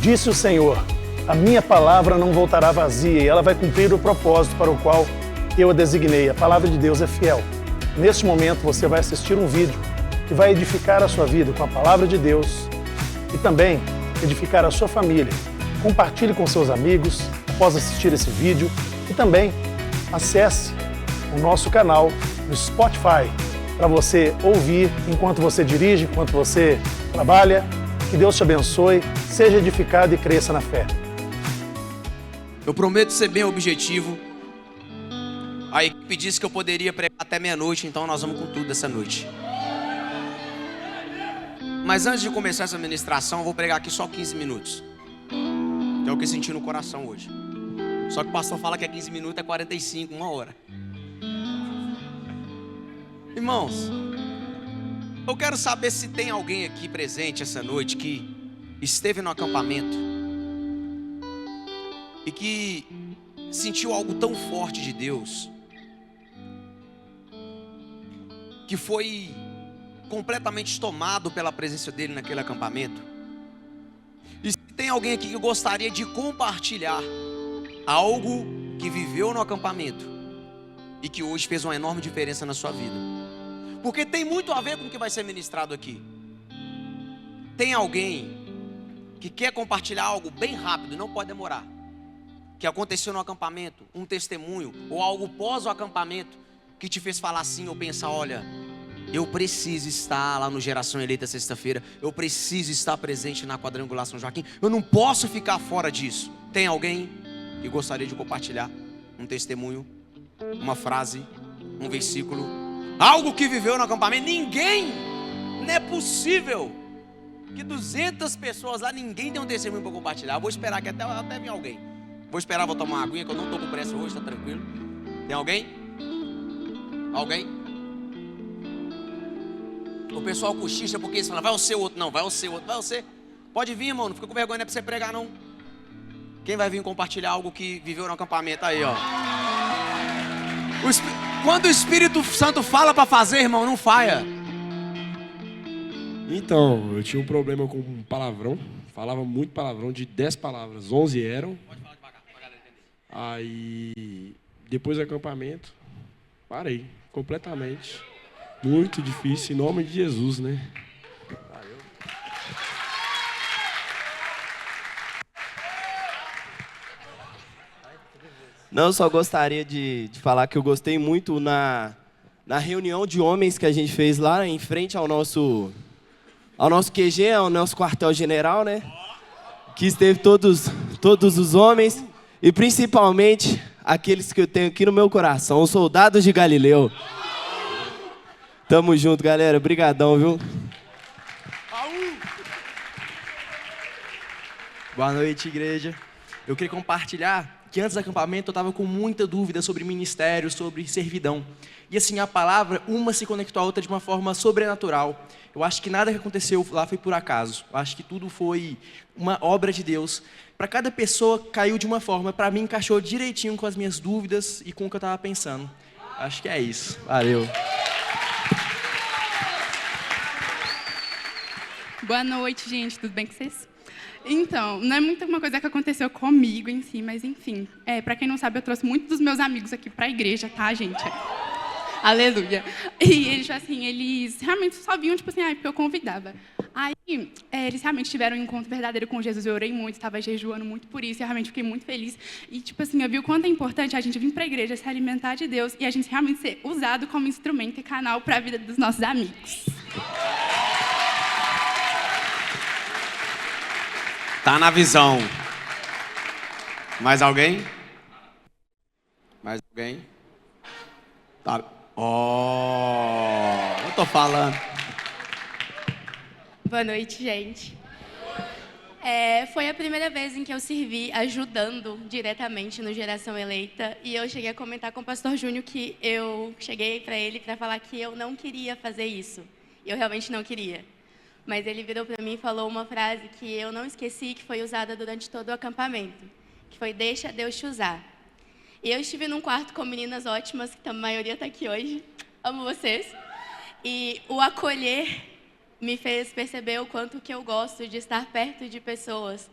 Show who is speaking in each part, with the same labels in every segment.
Speaker 1: Disse o Senhor: a minha palavra não voltará vazia e ela vai cumprir o propósito para o qual eu a designei. A palavra de Deus é fiel. Neste momento você vai assistir um vídeo que vai edificar a sua vida com a palavra de Deus e também edificar a sua família. Compartilhe com seus amigos após assistir esse vídeo e também acesse o nosso canal no Spotify para você ouvir enquanto você dirige, enquanto você trabalha. Que Deus te abençoe, seja edificado e cresça na fé.
Speaker 2: Eu prometo ser bem objetivo. A equipe disse que eu poderia pregar até meia-noite, então nós vamos com tudo essa noite. Mas antes de começar essa ministração, eu vou pregar aqui só 15 minutos. Que é o que eu senti no coração hoje. Só que o pastor fala que é 15 minutos, é 45, 1 hora. Irmãos, eu quero saber se tem alguém aqui presente essa noite que esteve no acampamento e que sentiu algo tão forte de Deus, que foi completamente tomado pela presença dele naquele acampamento. E se tem alguém aqui que gostaria de compartilhar algo que viveu no acampamento e que hoje fez uma enorme diferença na sua vida, porque tem muito a ver com o que vai ser ministrado aqui. Tem alguém que quer compartilhar algo bem rápido, não pode demorar, que aconteceu no acampamento, um testemunho ou algo pós o acampamento que te fez falar assim ou pensar: olha, eu preciso estar lá no Geração Eleita sexta-feira, eu preciso estar presente na Quadrangular São Joaquim, eu não posso ficar fora disso. Tem alguém que gostaria de compartilhar um testemunho, uma frase, um versículo, algo que viveu no acampamento? Ninguém, não é possível que 200 pessoas lá, ninguém tem um testemunho para compartilhar. Eu vou esperar que até vir alguém. Vou esperar, vou tomar uma aguinha, que eu não estou com pressa hoje, está tranquilo. Tem alguém? Alguém? O pessoal cochicha porque eles falam: vai o outro. Não, vai o outro, vai você. Pode vir, irmão, não fica com vergonha, não é para você pregar não. Quem vai vir compartilhar algo que viveu no acampamento aí, ó? Quando o Espírito Santo fala para fazer, irmão, não falha.
Speaker 3: Então, eu tinha um problema com palavrão. Falava muito palavrão, de 10 palavras, 11 eram.
Speaker 2: Pode falar devagar, pra galera entender.
Speaker 3: Aí, depois do acampamento, parei completamente. Muito difícil, em nome de Jesus, né? Valeu.
Speaker 4: Não, só gostaria de falar que eu gostei muito na reunião de homens que a gente fez lá em frente ao nosso QG, ao nosso quartel-general, né? Que esteve todos os homens e principalmente aqueles que eu tenho aqui no meu coração, os soldados de Galileu. Tamo junto, galera. Obrigadão, viu?
Speaker 5: Boa noite, igreja. Eu queria compartilhar que antes do acampamento eu estava com muita dúvida sobre ministério, sobre servidão. E assim, a palavra, uma se conectou à outra de uma forma sobrenatural. Eu acho que nada que aconteceu lá foi por acaso. Eu acho que tudo foi uma obra de Deus. Para cada pessoa caiu de uma forma. Para mim encaixou direitinho com as minhas dúvidas e com o que eu estava pensando. Acho que é isso. Valeu.
Speaker 6: Boa noite, gente. Tudo bem com vocês? Então, não é muito uma coisa que aconteceu comigo em si, mas enfim. Para quem não sabe, eu trouxe muitos dos meus amigos aqui para a igreja, tá, gente? Aleluia. E eles, assim, eles realmente só vinham, tipo assim, porque eu convidava. Aí, eles realmente tiveram um encontro verdadeiro com Jesus. Eu orei muito, estava jejuando muito por isso, e realmente fiquei muito feliz. E, tipo assim, eu vi o quanto é importante a gente vir para a igreja, se alimentar de Deus, e a gente realmente ser usado como instrumento e canal para a vida dos nossos amigos.
Speaker 2: Tá na visão. Mais alguém? Mais alguém? Tá. Eu tô falando.
Speaker 7: Boa noite, gente. Foi a primeira vez em que eu servi ajudando diretamente no Geração Eleita, e eu cheguei a comentar com o pastor Júnior que eu cheguei para ele para falar que eu não queria fazer isso. Eu realmente não queria. Mas ele virou para mim e falou uma frase que eu não esqueci, que foi usada durante todo o acampamento, que foi: deixa Deus te usar. E eu estive num quarto com meninas ótimas, que a maioria está aqui hoje, amo vocês, e o acolher me fez perceber o quanto que eu gosto de estar perto de pessoas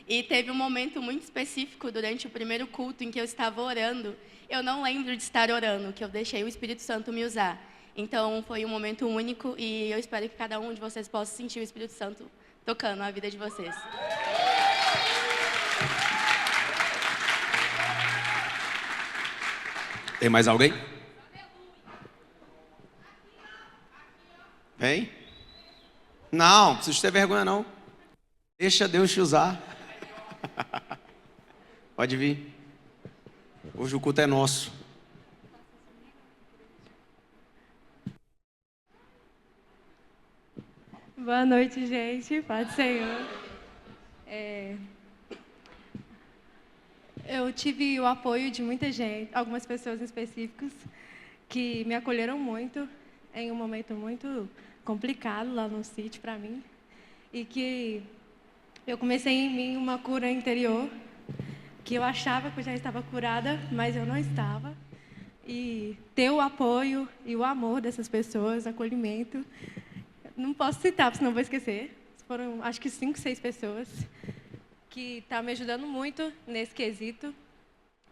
Speaker 7: E teve um momento muito específico durante o primeiro culto em que eu estava orando. Eu não lembro de estar orando, que eu deixei o Espírito Santo me usar. Então, foi um momento único e eu espero que cada um de vocês possa sentir o Espírito Santo tocando a vida de vocês.
Speaker 2: Tem mais alguém? Vem? Não, não precisa ter vergonha não. Deixa Deus te usar. Pode vir. Hoje o culto é nosso.
Speaker 8: Boa noite, gente. Paz do Senhor. Eu tive o apoio de muita gente, algumas pessoas específicas, que me acolheram muito em um momento muito complicado lá no sítio para mim. E que eu comecei em mim uma cura interior, que eu achava que eu já estava curada, mas eu não estava. E ter o apoio e o amor dessas pessoas, acolhimento, não posso citar, porque senão vou esquecer. Foram, acho que 5, 6 pessoas que estão me ajudando muito nesse quesito.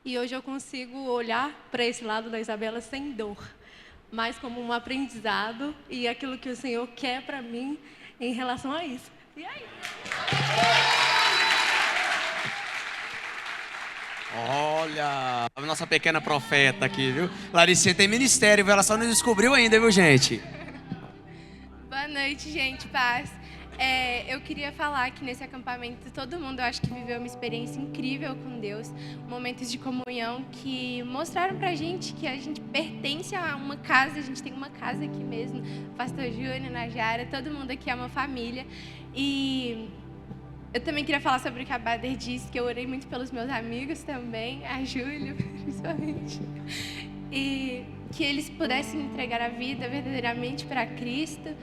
Speaker 8: E hoje eu consigo olhar para esse lado da Isabela sem dor, mas como um aprendizado e aquilo que o Senhor quer para mim em relação a isso. E aí?
Speaker 2: Olha, a nossa pequena profeta aqui, viu? Laricinha tem ministério, viu? Ela só não descobriu ainda, viu, gente?
Speaker 9: Boa noite, gente. Paz. Eu queria falar que nesse acampamento todo mundo, eu acho que viveu uma experiência incrível com Deus, momentos de comunhão que mostraram pra gente que a gente pertence a uma casa, a gente tem uma casa aqui mesmo, Pastor Júnior, Najara, todo mundo aqui é uma família. E eu também queria falar sobre o que a Bader disse, que eu orei muito pelos meus amigos também, a Júlia, principalmente, e que eles pudessem entregar a vida verdadeiramente para Cristo.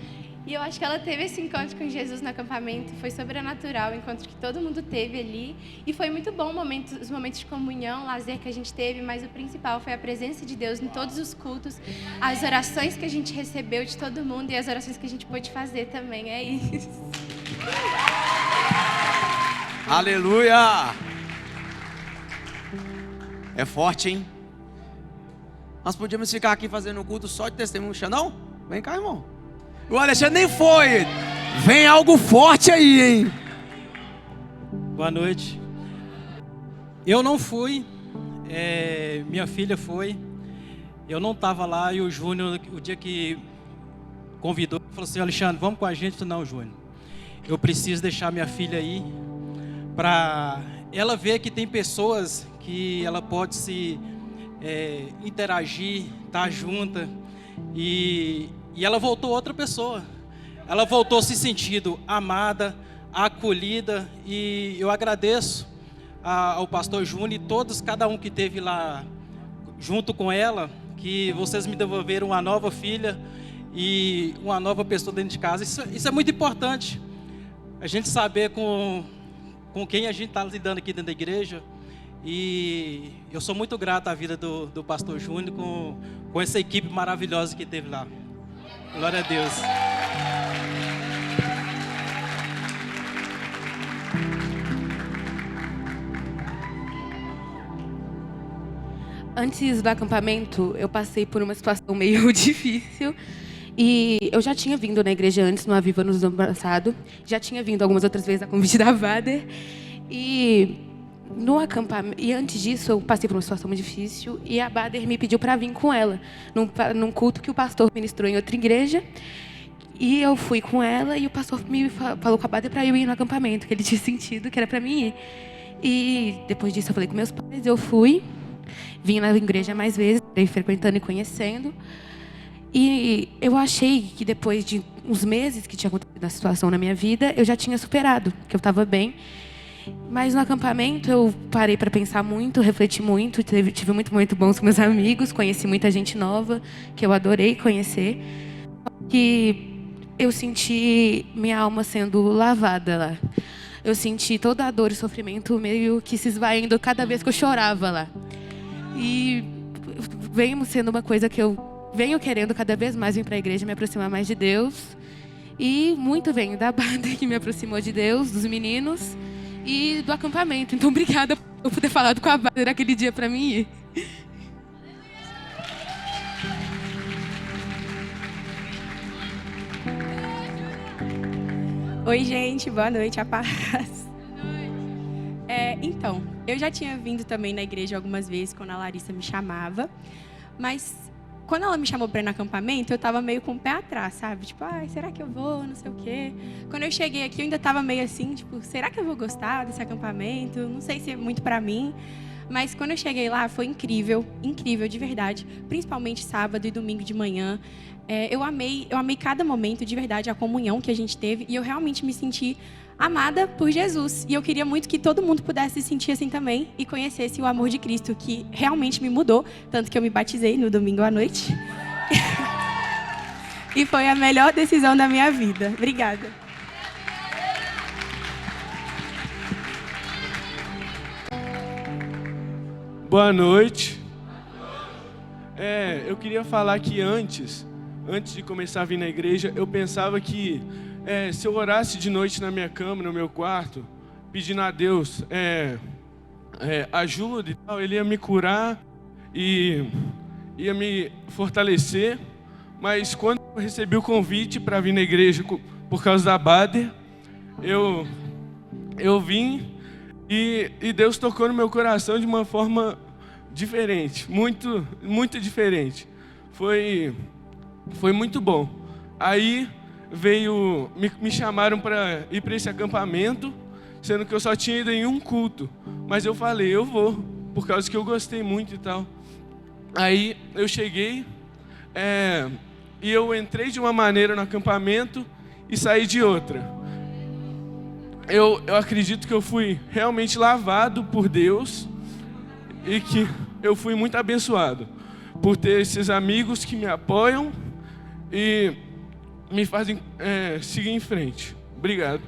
Speaker 9: E eu acho que ela teve esse encontro com Jesus no acampamento, foi sobrenatural, o encontro que todo mundo teve ali. E foi muito bom os momentos de comunhão, lazer que a gente teve, mas o principal foi a presença de Deus em todos os cultos, as orações que a gente recebeu de todo mundo e as orações que a gente pôde fazer também, é isso.
Speaker 2: Aleluia! É forte, hein? Nós podíamos ficar aqui fazendo o culto só de testemunho, não? Vem cá, irmão. O Alexandre nem foi. Vem algo forte aí, hein?
Speaker 10: Boa noite. Eu não fui, minha filha foi. Eu não estava lá e o Júnior, o dia que convidou, falou assim: Alexandre, vamos com a gente? Eu falei: não, Júnior, eu preciso deixar minha filha aí para ela ver que tem pessoas que ela pode se interagir, estar junta. E ela voltou outra pessoa. Ela voltou se sentindo amada, acolhida. E eu agradeço ao pastor Júnior e todos, cada um que esteve lá junto com ela, que vocês me devolveram uma nova filha e uma nova pessoa dentro de casa. Isso é muito importante. A gente saber com quem a gente está lidando aqui dentro da igreja. E eu sou muito grato à vida do pastor Júnior com essa equipe maravilhosa que teve lá. Glória a Deus.
Speaker 11: Antes do acampamento, eu passei por uma situação meio difícil. E eu já tinha vindo na igreja antes, no Aviva, no ano passado. Já tinha vindo algumas outras vezes a convite da Vader. E no acampamento, e antes disso, eu passei por uma situação muito difícil. E a Bader me pediu para vir com ela, num culto que o pastor ministrou em outra igreja. E eu fui com ela e o pastor me falou com a Bader para eu ir no acampamento, que ele tinha sentido que era para mim ir. E depois disso eu falei com meus pais, eu fui, vim na igreja mais vezes, frequentando e conhecendo. E eu achei que depois de uns meses que tinha acontecido a situação na minha vida, eu já tinha superado, que eu estava bem. Mas no acampamento eu parei para pensar muito, refleti muito, tive muito momento bons com meus amigos, conheci muita gente nova, que eu adorei conhecer. Que eu senti minha alma sendo lavada lá. Eu senti toda a dor e sofrimento meio que se esvaindo cada vez que eu chorava lá. E veio sendo uma coisa que eu venho querendo cada vez mais vir para a igreja, me aproximar mais de Deus. E muito vem da banda que me aproximou de Deus, dos meninos. e do acampamento. Então, obrigada por ter falado com a Bader aquele dia para mim ir.
Speaker 12: Oi, gente, boa noite, a paz. Então, eu já tinha vindo também na igreja algumas vezes quando a Larissa me chamava, mas quando ela me chamou para ir no acampamento, eu estava meio com o pé atrás, sabe? Tipo, será que eu vou, não sei o quê. Quando eu cheguei aqui, eu ainda estava meio assim, tipo, será que eu vou gostar desse acampamento? Não sei se é muito para mim. Mas quando eu cheguei lá, foi incrível, incrível, de verdade. Principalmente sábado e domingo de manhã. Eu amei cada momento, de verdade, a comunhão que a gente teve. E eu realmente me senti amada por Jesus. E eu queria muito que todo mundo pudesse se sentir assim também e conhecesse o amor de Cristo, que realmente me mudou. Tanto que eu me batizei no domingo à noite. E foi a melhor decisão da minha vida. Obrigada.
Speaker 3: Boa noite. Eu queria falar que antes de começar a vir na igreja, eu pensava que se eu orasse de noite na minha cama, no meu quarto, pedindo a Deus ajuda e tal, Ele ia me curar e ia me fortalecer. Mas quando eu recebi o convite para vir na igreja por causa da Bader, eu vim e Deus tocou no meu coração de uma forma diferente, muito, muito diferente. Foi muito bom. Aí me chamaram para ir para esse acampamento, sendo que eu só tinha ido em um culto. Mas eu falei, eu vou, por causa que eu gostei muito e tal. Aí eu cheguei, e eu entrei de uma maneira no acampamento e saí de outra. Eu acredito que eu fui realmente lavado por Deus e que eu fui muito abençoado por ter esses amigos que me apoiam e me fazem seguir em frente. Obrigado.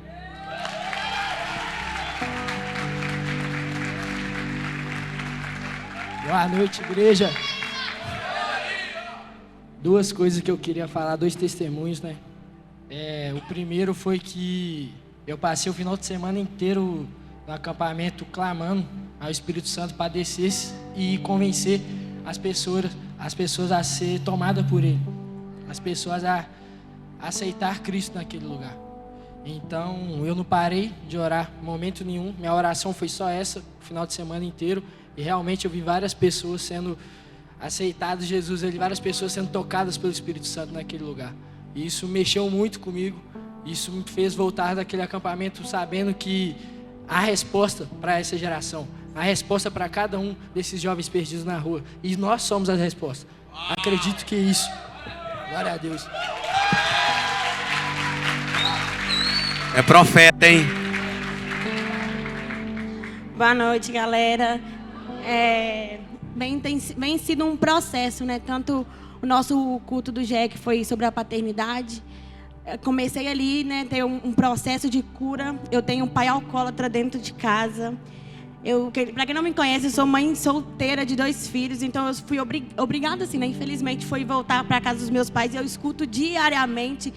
Speaker 13: Boa noite, igreja. Duas coisas que eu queria falar, dois testemunhos, né? O primeiro foi que eu passei o final de semana inteiro no acampamento clamando ao Espírito Santo para descer e convencer as pessoas a ser tomadas por Ele, as pessoas a aceitar Cristo naquele lugar. Então eu não parei de orar em momento nenhum, minha oração foi só essa, o final de semana inteiro, e realmente eu vi várias pessoas sendo aceitadas Jesus, várias pessoas sendo tocadas pelo Espírito Santo naquele lugar. E isso mexeu muito comigo, isso me fez voltar daquele acampamento sabendo que há resposta para essa geração, há resposta para cada um desses jovens perdidos na rua, e nós somos a resposta. Acredito que é isso. Glória a Deus.
Speaker 2: É profeta, hein?
Speaker 14: Boa noite, galera. Vem sido um processo, né? Tanto o nosso culto do GEC foi sobre a paternidade. Comecei ali, né, ter um processo de cura. Eu tenho um pai alcoólatra dentro de casa. Para quem não me conhece, eu sou mãe solteira de 2 filhos, então eu fui obrigada, assim, né? Infelizmente, foi voltar para a casa dos meus pais e eu escuto diariamente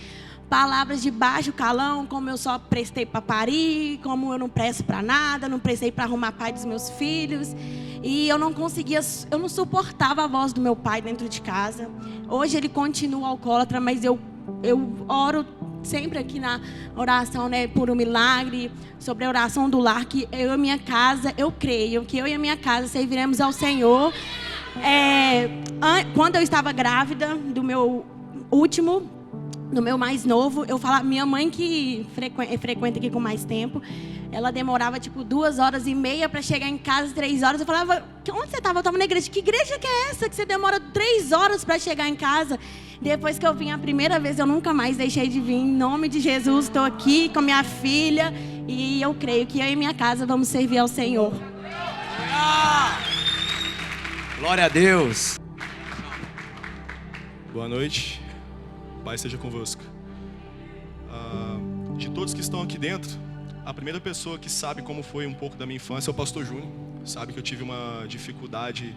Speaker 14: palavras de baixo calão, como eu só prestei para parir, como eu não presto para nada, não prestei para arrumar pai dos meus filhos. E eu não suportava a voz do meu pai dentro de casa. Hoje ele continua alcoólatra, mas eu oro sempre aqui na oração, né, por um milagre, sobre a oração do lar, que eu e minha casa, eu creio que eu e a minha casa serviremos ao Senhor. Quando eu estava grávida do meu mais novo, eu falava, minha mãe que frequenta aqui com mais tempo, ela demorava tipo 2h30 para chegar em casa, 3 horas. Eu falava, onde você estava? Eu estava na igreja. Que igreja que é essa que você demora 3 horas para chegar em casa? Depois que eu vim a primeira vez, eu nunca mais deixei de vir. Em nome de Jesus, estou aqui com minha filha e eu creio que eu e minha casa vamos servir ao Senhor.
Speaker 2: Glória a Deus.
Speaker 15: Boa noite. Pai seja convosco. De todos que estão aqui dentro, a primeira pessoa que sabe como foi um pouco da minha infância é o pastor Júnior. Sabe que eu tive uma dificuldade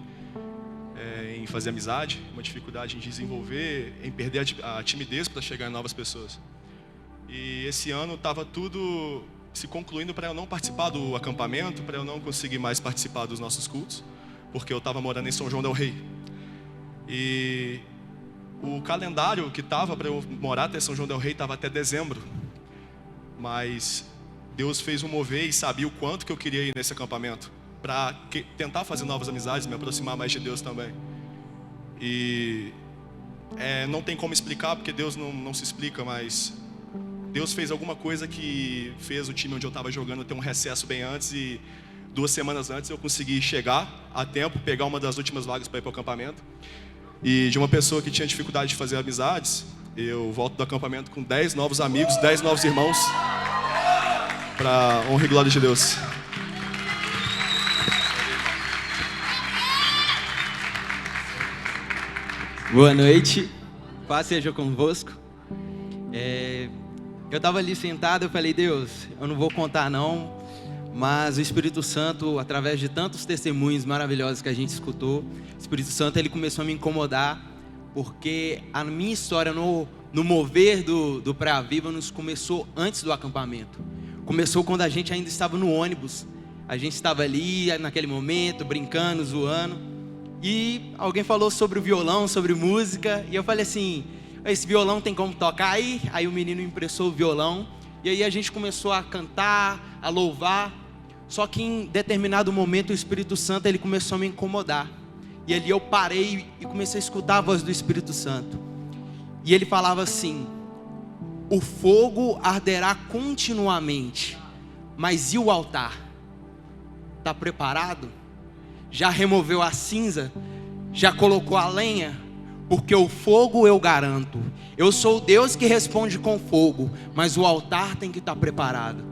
Speaker 15: em fazer amizade, uma dificuldade em desenvolver, em perder a timidez para chegar em novas pessoas. E esse ano estava tudo se concluindo para eu não participar do acampamento, para eu não conseguir mais participar dos nossos cultos, porque eu estava morando em São João del Rei. E o calendário que estava para eu morar até São João del Rei estava até dezembro. Mas Deus fez um mover e sabia o quanto que eu queria ir nesse acampamento, para tentar fazer novas amizades, me aproximar mais de Deus também. E não tem como explicar, porque Deus não se explica, mas Deus fez alguma coisa que fez o time onde eu estava jogando ter um recesso bem antes, e 2 semanas antes eu consegui chegar a tempo, pegar uma das últimas vagas para ir para o acampamento. E de uma pessoa que tinha dificuldade de fazer amizades, eu volto do acampamento com 10 novos amigos, 10 novos irmãos, para honra e glória de Deus.
Speaker 16: Boa noite, paz seja convosco. Eu estava ali sentado, eu falei, Deus, eu não vou contar não, mas o Espírito Santo, através de tantos testemunhos maravilhosos que a gente escutou, o Espírito Santo ele começou a me incomodar, porque a minha história no mover do Pré-Aviva-nos começou antes do acampamento. Começou quando a gente ainda estava no ônibus, a gente estava ali naquele momento, brincando, zoando. E alguém falou sobre o violão, sobre música, e eu falei assim, esse violão tem como tocar aí? Aí o menino emprestou o violão, e aí a gente começou a cantar, a louvar, só que em determinado momento o Espírito Santo ele começou a me incomodar, e ali eu parei e comecei a escutar a voz do Espírito Santo, e ele falava assim, o fogo arderá continuamente, mas e o altar? Está preparado? Já removeu a cinza? Já colocou a lenha? Porque o fogo eu garanto. Eu sou o Deus que responde com fogo, mas o altar tem que estar preparado.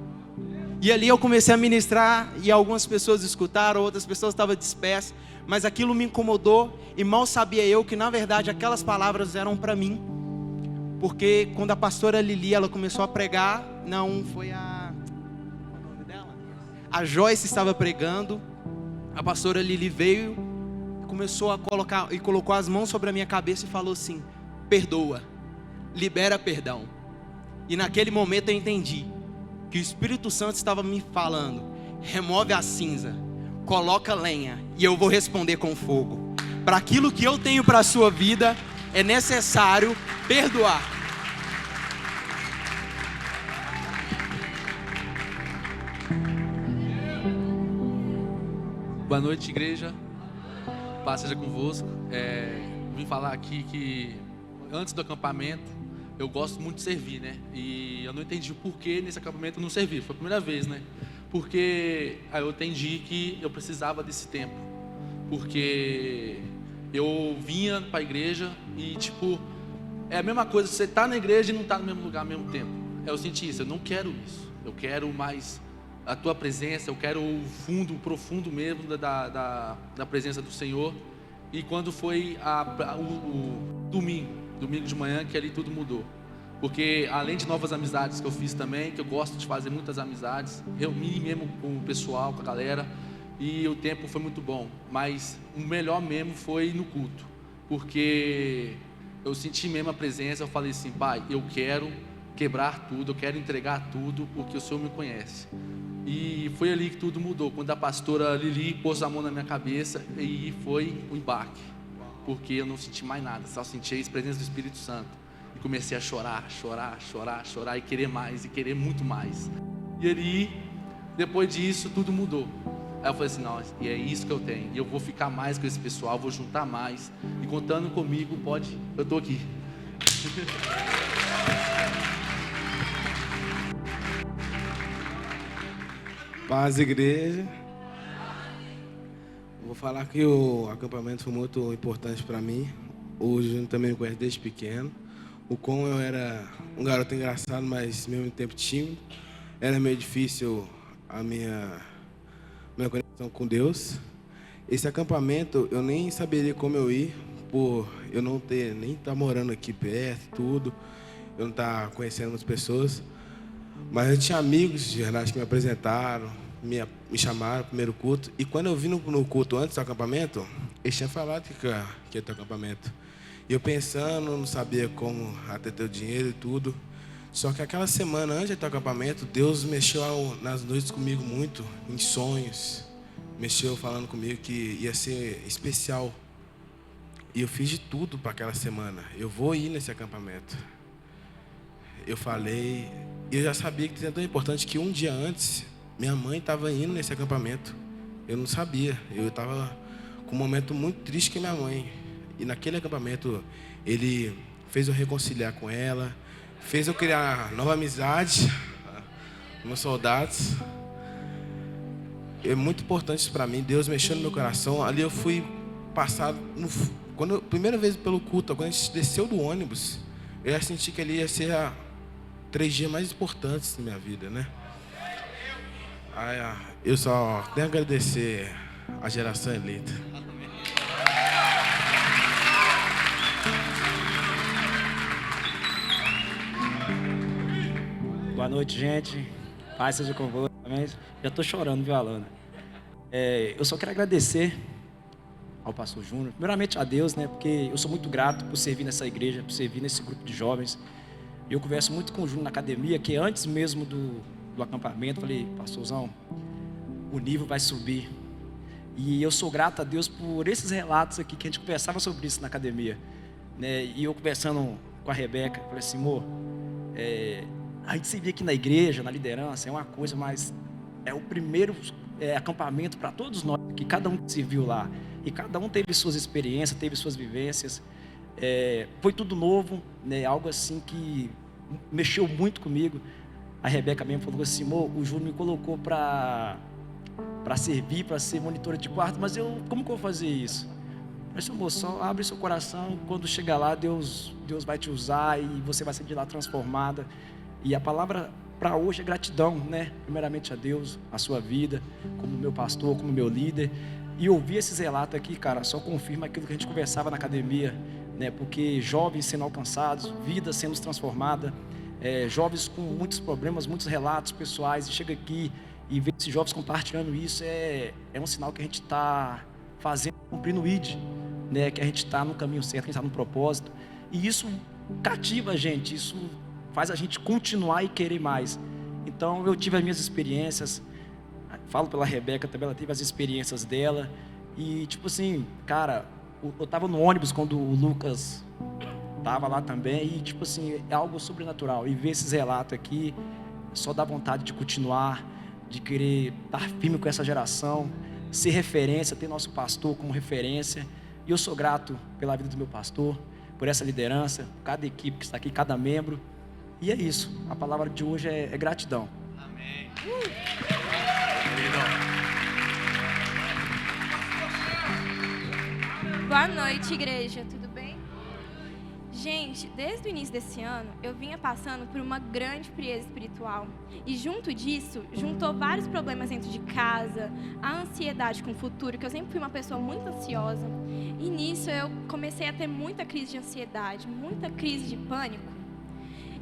Speaker 16: E ali eu comecei a ministrar e algumas pessoas escutaram, outras pessoas estavam dispersas, mas aquilo me incomodou e mal sabia eu que na verdade aquelas palavras eram para mim. Porque quando a pastora Lili ela começou a pregar, não foi a nome dela? A Joyce estava pregando. A pastora Lili veio, começou a colocou as mãos sobre a minha cabeça e falou assim, perdoa, libera perdão. E naquele momento eu entendi que o Espírito Santo estava me falando, remove a cinza, coloca lenha e eu vou responder com fogo. Para aquilo que eu tenho para a sua vida, é necessário perdoar.
Speaker 17: Boa noite, igreja. Paz seja convosco. Vim falar aqui que antes do acampamento eu gosto muito de servir, né? E eu não entendi o porquê nesse acampamento eu não servi. Foi a primeira vez, né? Porque aí eu entendi que eu precisava desse tempo. Porque eu vinha para a igreja e tipo é a mesma coisa. Você tá na igreja e não tá no mesmo lugar ao mesmo tempo. Eu senti isso. Eu não quero isso. Eu quero mais a tua presença, eu quero o fundo, o profundo mesmo da presença do Senhor. E quando foi o domingo de manhã, que ali tudo mudou. Porque além de novas amizades que eu fiz também, que eu gosto de fazer muitas amizades, reuni mesmo com o pessoal, com a galera, e o tempo foi muito bom. Mas o melhor mesmo foi no culto, porque eu senti mesmo a presença, eu falei assim, Pai, eu quero quebrar tudo, eu quero entregar tudo, porque o Senhor me conhece. E foi ali que tudo mudou, quando a pastora Lili pôs a mão na minha cabeça e foi o embarque, porque eu não senti mais nada, só senti a presença do Espírito Santo. E comecei a chorar e querer mais, e querer muito mais. E ali, depois disso, tudo mudou. Aí eu falei assim, não, e é isso que eu tenho, e eu vou ficar mais com esse pessoal, vou juntar mais, e contando comigo, pode, eu estou aqui.
Speaker 18: Paz, igreja. Vou falar que o acampamento foi muito importante para mim. O Júnior também me conhece desde pequeno. O quão eu era um garoto engraçado, mas ao mesmo tempo tímido. Era meio difícil a minha conexão com Deus. Esse acampamento eu nem saberia como eu ir, por eu não ter nem estar morando aqui perto, tudo. Eu não estar conhecendo muitas pessoas. Mas eu tinha amigos de verdade que me apresentaram, me chamaram no primeiro culto. E quando eu vim no culto antes do acampamento, eles tinham falado que ia ter acampamento. E eu pensando, não sabia como até ter o dinheiro e tudo. Só que aquela semana antes do acampamento, Deus mexeu nas noites comigo muito, em sonhos. Mexeu falando comigo que ia ser especial. E eu fiz de tudo para aquela semana. Eu vou ir nesse acampamento. Eu falei, eu já sabia que era tão importante que um dia antes, minha mãe estava indo nesse acampamento. Eu não sabia. Eu estava com um momento muito triste com minha mãe. E naquele acampamento, ele fez eu reconciliar com ela, fez eu criar nova amizade com meus soldados. É muito importante isso para mim. Deus mexeu no meu coração. Ali eu fui passado, primeira vez pelo culto, quando a gente desceu do ônibus, eu já senti que ali ia ser 3 dias mais importantes da minha vida, né? Eu só tenho a agradecer a geração eleita.
Speaker 19: Boa noite, gente. Paz seja convosco. Já estou chorando, viu, Alana? Eu só quero agradecer ao pastor Júnior, primeiramente a Deus, né? Porque eu sou muito grato por servir nessa igreja, por servir nesse grupo de jovens. Eu converso muito com o Júnior na academia, que antes mesmo do acampamento, falei, pastorzão, o nível vai subir. E eu sou grato a Deus por esses relatos aqui, que a gente conversava sobre isso na academia, né? E eu conversando com a Rebeca, falei assim, amor, a gente se vê aqui na igreja, na liderança, é uma coisa, mas é o primeiro acampamento para todos nós, que cada um se viu lá. E cada um teve suas experiências, teve suas vivências. Foi tudo novo, né? Algo assim que mexeu muito comigo. A Rebeca mesmo falou assim, amor, o Júnior me colocou para servir, para ser monitora de quarto, mas como que eu vou fazer isso? Eu falei, amor, só abre seu coração, quando chegar lá, Deus vai te usar e você vai sair de lá transformada. E a palavra para hoje é gratidão, né? Primeiramente a Deus, a sua vida, como meu pastor, como meu líder. E ouvir esses relatos aqui, cara, só confirma aquilo que a gente conversava na academia, né? Porque jovens sendo alcançados, vidas sendo transformadas, jovens com muitos problemas, muitos relatos pessoais, e chega aqui e ver esses jovens compartilhando isso, é um sinal que a gente está fazendo, cumprindo o ID, né? Que a gente está no caminho certo, que a gente está no propósito. E isso cativa a gente, isso faz a gente continuar e querer mais. Então eu tive as minhas experiências, falo pela Rebeca também, ela teve as experiências dela. E tipo assim, cara, eu tava no ônibus quando o Lucas tava lá também. E tipo assim, é algo sobrenatural. E ver esses relatos aqui, só dá vontade de continuar, de querer estar firme com essa geração, ser referência, ter nosso pastor como referência. E eu sou grato pela vida do meu pastor, por essa liderança, cada equipe que está aqui, cada membro. E é isso, a palavra de hoje é gratidão.
Speaker 2: Amém.
Speaker 9: Boa noite, igreja, tudo bem? Gente, desde o início desse ano, eu vinha passando por uma grande frieza espiritual. E junto disso, juntou vários problemas dentro de casa, a ansiedade com o futuro, que eu sempre fui uma pessoa muito ansiosa. E nisso eu comecei a ter muita crise de ansiedade, muita crise de pânico.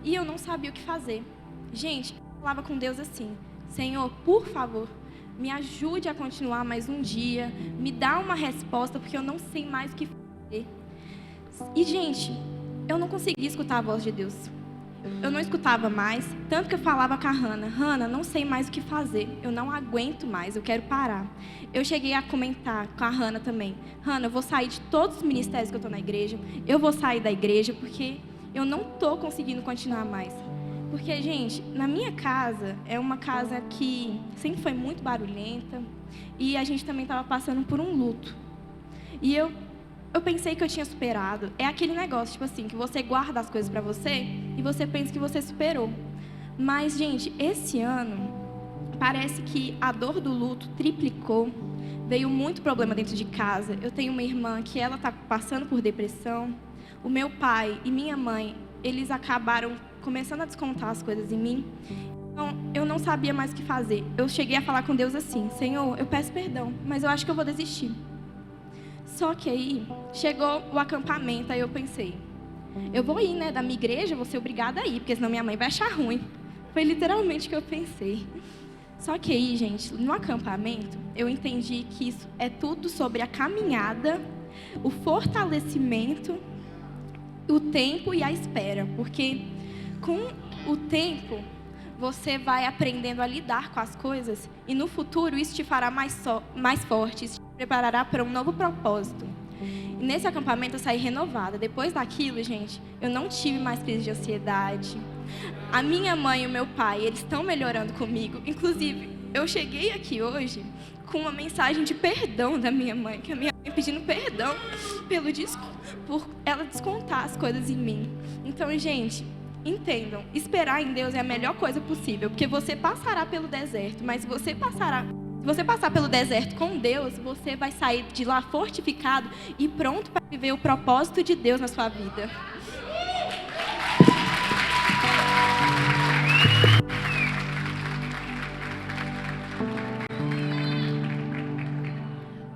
Speaker 9: E eu não sabia o que fazer. Gente, eu falava com Deus assim, Senhor, por favor, me ajude a continuar mais um dia, me dá uma resposta, porque eu não sei mais o que fazer. E, gente, eu não conseguia escutar a voz de Deus. Eu não escutava mais, tanto que eu falava com a Hannah, não sei mais o que fazer, eu não aguento mais, eu quero parar. Eu cheguei a comentar com a Hannah também, Hannah, eu vou sair de todos os ministérios que eu estou na igreja, eu vou sair da igreja, porque eu não estou conseguindo continuar mais. Porque, gente, na minha casa, é uma casa que sempre foi muito barulhenta, e a gente também estava passando por um luto. E eu pensei que eu tinha superado. É aquele negócio, tipo assim, que você guarda as coisas pra você e você pensa que você superou. Mas, gente, esse ano, parece que a dor do luto triplicou. Veio muito problema dentro de casa. Eu tenho uma irmã que ela tá passando por depressão. O meu pai e minha mãe, eles acabaram começando a descontar as coisas em mim. Então, eu não sabia mais o que fazer. Eu cheguei a falar com Deus assim, Senhor, eu peço perdão, mas eu acho que eu vou desistir. Só que aí, chegou o acampamento, aí eu pensei, eu vou ir, né, da minha igreja, eu vou ser obrigada a ir, porque senão minha mãe vai achar ruim. Foi literalmente o que eu pensei. Só que aí, gente, no acampamento, eu entendi que isso é tudo sobre a caminhada, o fortalecimento, o tempo e a espera. Porque com o tempo, você vai aprendendo a lidar com as coisas e no futuro isso te fará mais forte, isso te preparará para um novo propósito. E nesse acampamento eu saí renovada. Depois daquilo, gente, eu não tive mais crise de ansiedade. A minha mãe e o meu pai, eles estão melhorando comigo. Inclusive, eu cheguei aqui hoje com uma mensagem de perdão da minha mãe, que a minha mãe pedindo perdão por ela descontar as coisas em mim. Então, gente, entendam, esperar em Deus é a melhor coisa possível, porque você passará pelo deserto, mas se você passar pelo deserto com Deus, você vai sair de lá fortificado e pronto para viver o propósito de Deus na sua vida.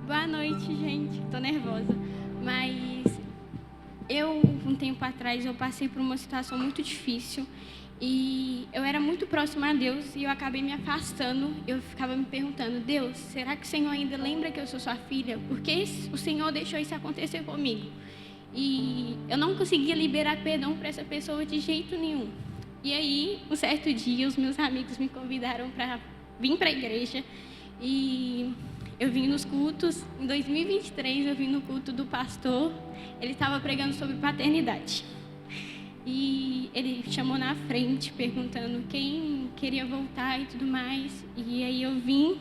Speaker 20: Boa noite, gente. Tô nervosa, mas um tempo atrás, eu passei por uma situação muito difícil e eu era muito próxima a Deus e eu acabei me afastando. Eu ficava me perguntando: Deus, será que o Senhor ainda lembra que eu sou sua filha? Por que o Senhor deixou isso acontecer comigo? E eu não conseguia liberar perdão para essa pessoa de jeito nenhum. E aí, um certo dia, os meus amigos me convidaram para vir para a igreja e eu vim nos cultos. Em 2023, eu vim no culto do pastor. Ele estava pregando sobre paternidade. E ele chamou na frente, perguntando quem queria voltar e tudo mais. E aí eu vim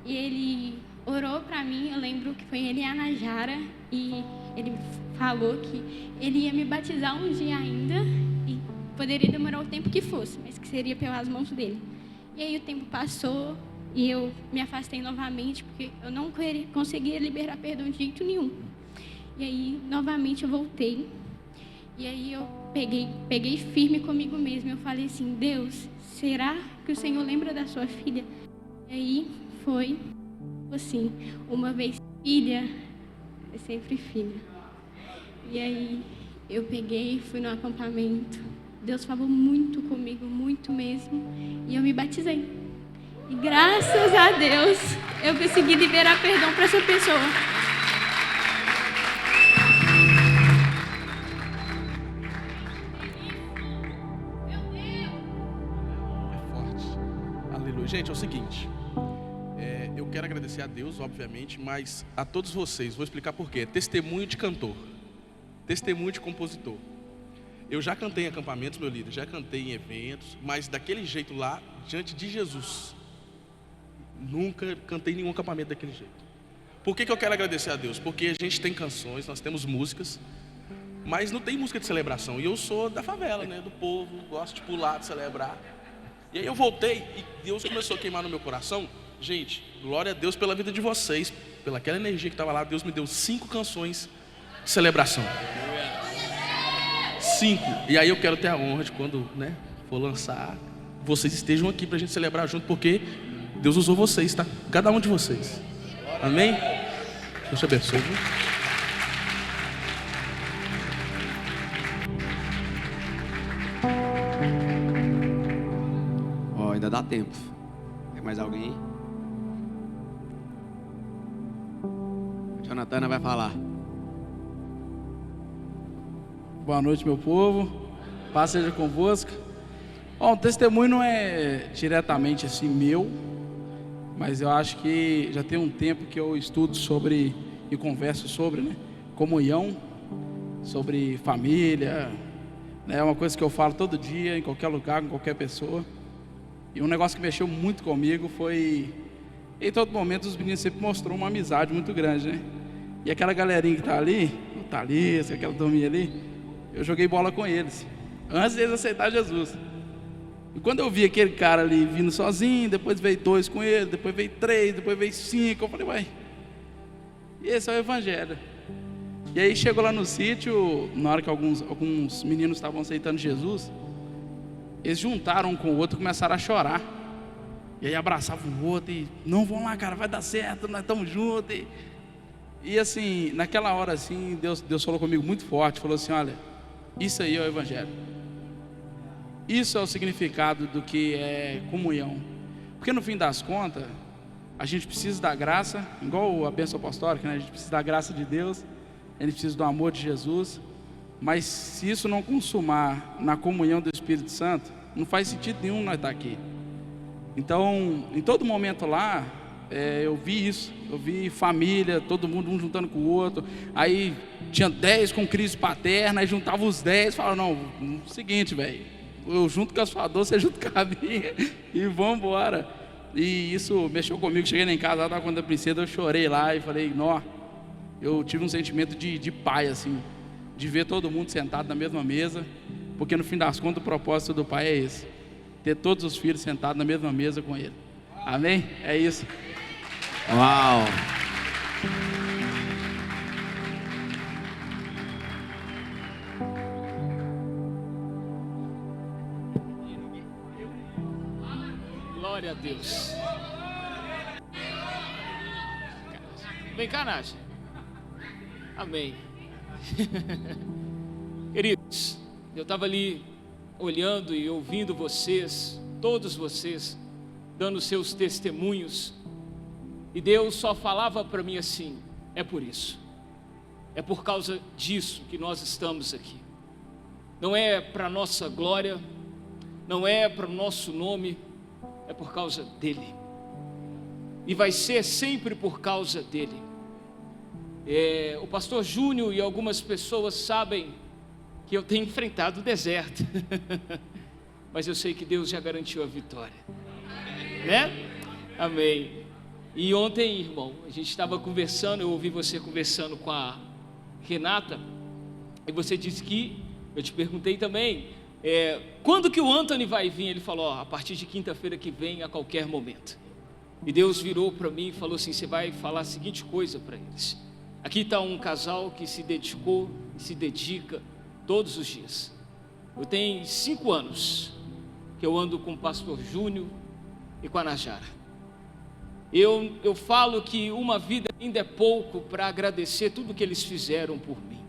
Speaker 20: e ele orou para mim. Eu lembro que foi ele e a Najara. E ele falou que ele ia me batizar um dia ainda. E poderia demorar o tempo que fosse, mas que seria pelas mãos dele. E aí o tempo passou e eu me afastei novamente, porque eu não conseguia liberar perdão de jeito nenhum. E aí, novamente, eu voltei. E aí eu peguei firme comigo mesma. Eu falei assim: Deus, será que o Senhor lembra da sua filha? E aí foi assim: uma vez filha, é sempre filha. E aí eu fui no acampamento. Deus falou muito comigo, muito mesmo. E eu me batizei. E graças a Deus, eu consegui liberar perdão para essa pessoa.
Speaker 17: Gente, é o seguinte, eu quero agradecer a Deus, obviamente, mas a todos vocês, vou explicar por quê. Testemunho de cantor, testemunho de compositor. Eu já cantei em acampamentos, meu líder, já cantei em eventos, mas daquele jeito lá, diante de Jesus, nunca cantei em nenhum acampamento daquele jeito. Por que eu quero agradecer a Deus? Porque a gente tem canções, nós temos músicas, mas não tem música de celebração. E eu sou da favela, né, do povo, gosto de pular, de celebrar. E aí eu voltei e Deus começou a queimar no meu coração. Gente, glória a Deus pela vida de vocês, pela aquela energia que estava lá. Deus me deu 5 canções de celebração. 5. E aí eu quero ter a honra de quando, né, for lançar, vocês estejam aqui para a gente celebrar junto, porque Deus usou vocês, tá? Cada um de vocês. Amém? Deus te abençoe.
Speaker 2: Ainda dá tempo. Tem mais alguém? Jonatana vai falar.
Speaker 21: Boa noite, meu povo. Paz seja convosco. Bom, o testemunho não é diretamente assim meu, mas eu acho que já tem um tempo que eu estudo sobre e converso sobre, né, comunhão, sobre família, né, é uma coisa que eu falo todo dia, em qualquer lugar, com qualquer pessoa. E um negócio que mexeu muito comigo foi, em todo momento os meninos sempre mostrou uma amizade muito grande, né? E aquela galerinha que tá ali, o Thalys, aquela turminha ali, eu joguei bola com eles, antes deles aceitar Jesus. E quando eu vi aquele cara ali vindo sozinho, depois veio 2 com ele, depois veio 3, depois veio 5, eu falei, uai, esse é o evangelho. E aí chegou lá no sítio, na hora que alguns meninos estavam aceitando Jesus, eles juntaram um com o outro e começaram a chorar. E aí abraçavam o outro e, não, vamos lá, cara, vai dar certo, nós estamos juntos. E assim, naquela hora assim, Deus falou comigo muito forte, falou assim, olha, isso aí é o evangelho. Isso é o significado do que é comunhão. Porque no fim das contas, a gente precisa da graça, igual a bênção apostólica, né? A gente precisa da graça de Deus, a gente precisa do amor de Jesus. Mas se isso não consumar na comunhão do Espírito Santo, não faz sentido nenhum nós estar aqui. Então, em todo momento lá, eu vi isso. Eu vi família, todo mundo um juntando com o outro. Aí tinha 10 com crise paterna, aí juntava os 10 e falava, não, seguinte, velho, eu junto com a sua dor, você junto com a minha, e vamos embora. E isso mexeu comigo. Cheguei lá em casa, lá quando a princesa, eu chorei lá e falei, nó, eu tive um sentimento de pai, assim, de ver todo mundo sentado na mesma mesa, porque no fim das contas o propósito do pai é esse, ter todos os filhos sentados na mesma mesa com ele. Amém? É isso.
Speaker 2: Uau!
Speaker 1: Glória a Deus. Vem cá, Nath. Amém. Queridos, eu estava ali olhando e ouvindo vocês, todos vocês, dando seus testemunhos, e Deus só falava para mim assim: é por isso, é por causa disso que nós estamos aqui. Não é para nossa glória, não é para o nosso nome, é por causa dele, e vai ser sempre por causa dele. O pastor Júnior e algumas pessoas sabem que eu tenho enfrentado o deserto, mas eu sei que Deus já garantiu a vitória, né? Amém. E ontem, irmão, a gente estava conversando, eu ouvi você conversando com a Renata, e você disse que, eu te perguntei também, quando que o Anthony vai vir? Ele falou, a partir de quinta-feira que vem, a qualquer momento. E Deus virou para mim e falou assim, você vai falar a seguinte coisa para eles: aqui está um casal que se dedicou e se dedica todos os dias. Eu tenho 5 anos que eu ando com o pastor Júnior e com a Najara. Eu falo que uma vida ainda é pouco para agradecer tudo que eles fizeram por mim.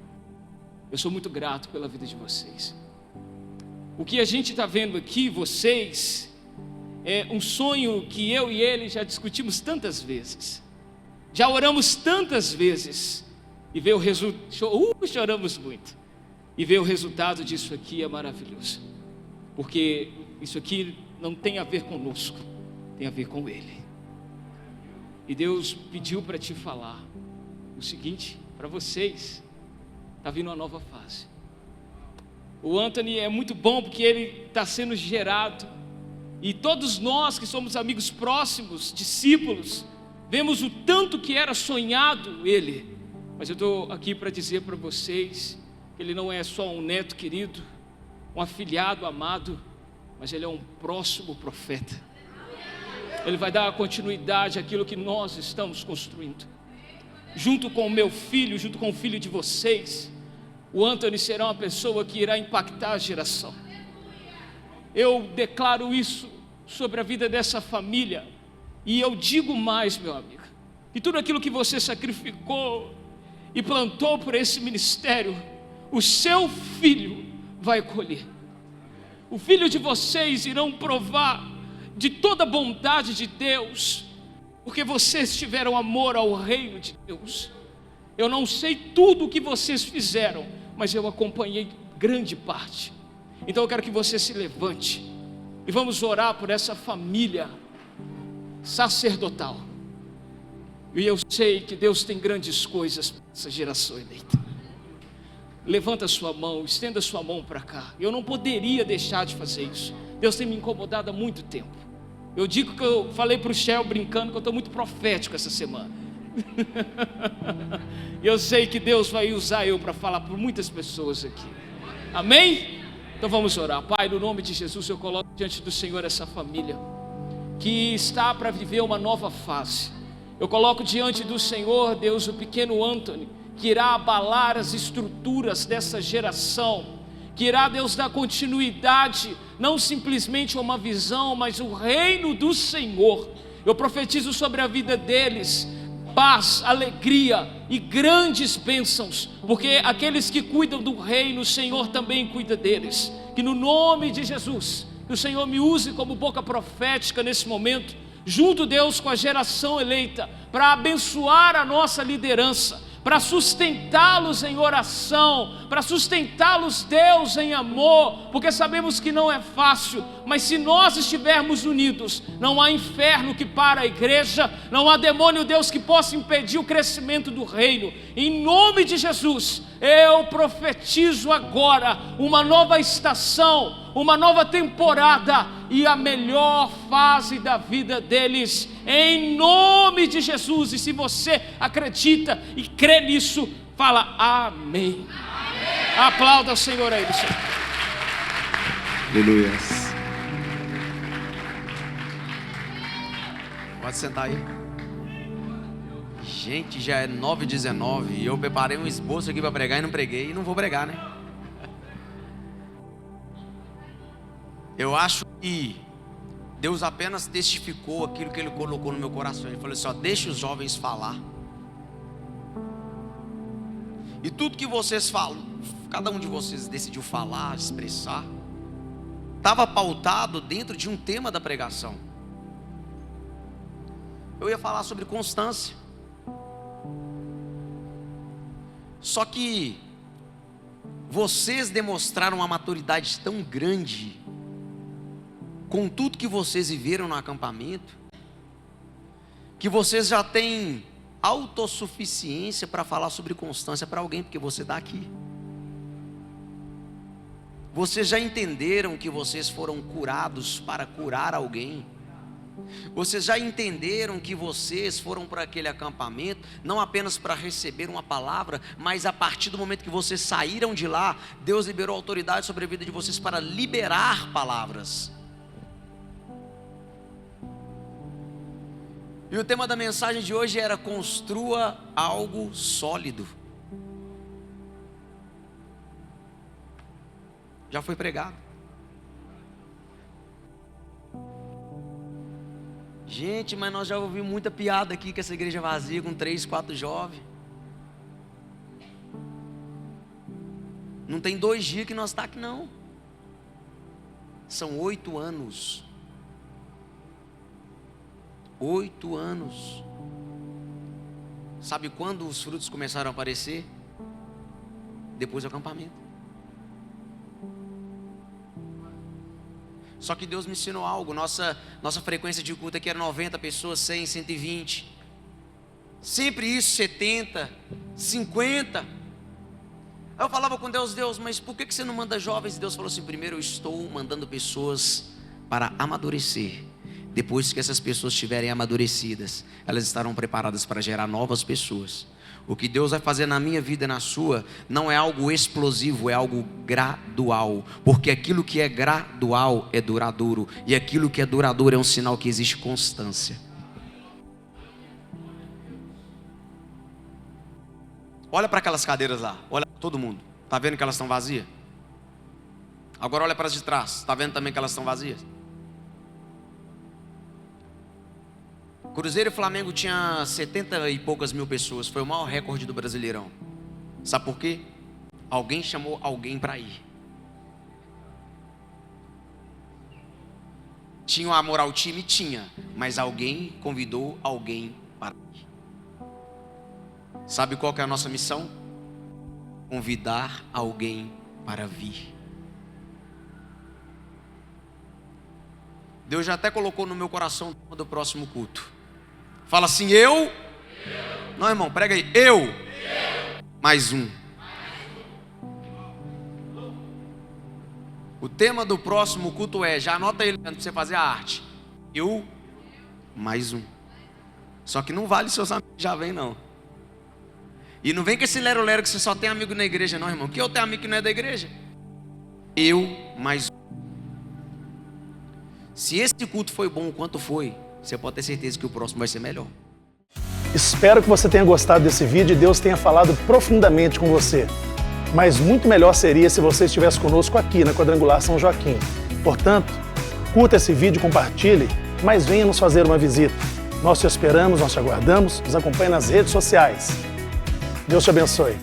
Speaker 1: Eu sou muito grato pela vida de vocês. O que a gente está vendo aqui, vocês, é um sonho que eu e ele já discutimos tantas vezes, já oramos tantas vezes, e ver o resultado, choramos muito, e ver o resultado disso aqui é maravilhoso, porque isso aqui não tem a ver conosco, tem a ver com ele. E Deus pediu para te falar o seguinte para vocês: está vindo uma nova fase. O Anthony é muito bom porque ele está sendo gerado, e todos nós que somos amigos próximos, discípulos, vemos o tanto que era sonhado ele. Mas eu estou aqui para dizer para vocês que ele não é só um neto querido, um afilhado amado, mas ele é um próximo profeta. Ele vai dar continuidade àquilo que nós estamos construindo. Junto com o meu filho, junto com o filho de vocês, o Anthony será uma pessoa que irá impactar a geração. Eu declaro isso sobre a vida dessa família, e eu digo mais, meu amigo, que tudo aquilo que você sacrificou e plantou por esse ministério, o seu filho vai colher. O filho de vocês irão provar de toda a bondade de Deus, porque vocês tiveram amor ao reino de Deus. Eu não sei tudo o que vocês fizeram, mas eu acompanhei grande parte. Então eu quero que você se levante e vamos orar por essa família sacerdotal. E eu sei que Deus tem grandes coisas para essa geração eleita. Levanta a sua mão, estenda a sua mão para cá. Eu não poderia deixar de fazer isso. Deus tem me incomodado há muito tempo. Eu digo que eu falei para o Shell brincando que eu estou muito profético essa semana. E eu sei que Deus vai usar eu para falar por muitas pessoas aqui. Amém? Então vamos orar. Pai, no nome de Jesus, eu coloco diante do Senhor essa família que está para viver uma nova fase. Eu coloco diante do Senhor, Deus, o pequeno Anthony, que irá abalar as estruturas dessa geração, que irá, Deus, dar continuidade, não simplesmente a uma visão, mas o reino do Senhor. Eu profetizo sobre a vida deles paz, alegria e grandes bênçãos, porque aqueles que cuidam do reino, o Senhor também cuida deles. Que no nome de Jesus, que o Senhor me use como boca profética nesse momento, junto, Deus, com a geração eleita, para abençoar a nossa liderança, para sustentá-los em oração, para sustentá-los, Deus, em amor, porque sabemos que não é fácil, mas se nós estivermos unidos, não há inferno que para a igreja, não há demônio, Deus, que possa impedir o crescimento do reino. Em nome de Jesus, eu profetizo agora uma nova estação, uma nova temporada e a melhor fase da vida deles, em nome de Jesus. E se você acredita e crê nisso, fala amém. Aplauda o Senhor aí, Senhor.
Speaker 2: Aleluia. Pode sentar aí. Gente, já é 9h19 e eu preparei um esboço aqui para pregar e não preguei, e não vou pregar, né? Eu acho que Deus apenas testificou aquilo que Ele colocou no meu coração. Ele falou assim, ó, deixa os jovens falar. E tudo que vocês falam, cada um de vocês decidiu falar, expressar, estava pautado dentro de um tema da pregação. Eu ia falar sobre constância. Só que vocês demonstraram uma maturidade tão grande com tudo que vocês viveram no acampamento, que vocês já têm autossuficiência para falar sobre constância para alguém, porque você está aqui. Vocês já entenderam que vocês foram curados para curar alguém. Vocês já entenderam que vocês foram para aquele acampamento não apenas para receber uma palavra, mas a partir do momento que vocês saíram de lá, Deus liberou autoridade sobre a vida de vocês para liberar palavras. E o tema da mensagem de hoje era: construa algo sólido. Já foi pregado. Gente, mas nós já ouvimos muita piada aqui com essa igreja vazia, com 3, 4 jovens. Não tem 2 dias que nós estamos aqui não. São 8 anos. 8 anos. Sabe quando os frutos começaram a aparecer? Depois do acampamento. Só que Deus me ensinou algo. Nossa frequência de culto aqui era 90 pessoas, 100, 120. Sempre isso, 70, 50. Aí eu falava com Deus, mas por que você não manda jovens? E Deus falou assim: primeiro eu estou mandando pessoas para amadurecer. Depois que essas pessoas estiverem amadurecidas, elas estarão preparadas para gerar novas pessoas. O que Deus vai fazer na minha vida e na sua não é algo explosivo, é algo gradual. Porque aquilo que é gradual é duradouro. E aquilo que é duradouro é um sinal que existe constância. Olha para aquelas cadeiras lá. Olha para todo mundo. Está vendo que elas estão vazias? Agora olha para as de trás. Está vendo também que elas estão vazias? Cruzeiro e Flamengo tinha 70 e poucas mil pessoas. Foi o maior recorde do Brasileirão. Sabe por quê? Alguém chamou alguém para ir. Tinha o amor ao time? Tinha. Mas alguém convidou alguém para ir. Sabe qual que é a nossa missão? Convidar alguém para vir. Deus já até colocou no meu coração o tema do próximo culto. Fala assim, eu. Não, irmão, prega aí. Eu. Mais um. O tema do próximo culto é, já anota ele para você fazer a arte. Eu. Mais um. Só que não vale seus amigos já vem não. E não vem com esse lero-lero que você só tem amigo na igreja não, irmão. Que eu tenho amigo que não é da igreja. Eu mais um. Se esse culto foi bom o quanto foi, você pode ter certeza que o próximo vai ser melhor.
Speaker 4: Espero que você tenha gostado desse vídeo e Deus tenha falado profundamente com você. Mas muito melhor seria se você estivesse conosco aqui na Quadrangular São Joaquim. Portanto, curta esse vídeo, compartilhe, mas venha nos fazer uma visita. Nós te esperamos, nós te aguardamos, nos acompanhe nas redes sociais. Deus te abençoe.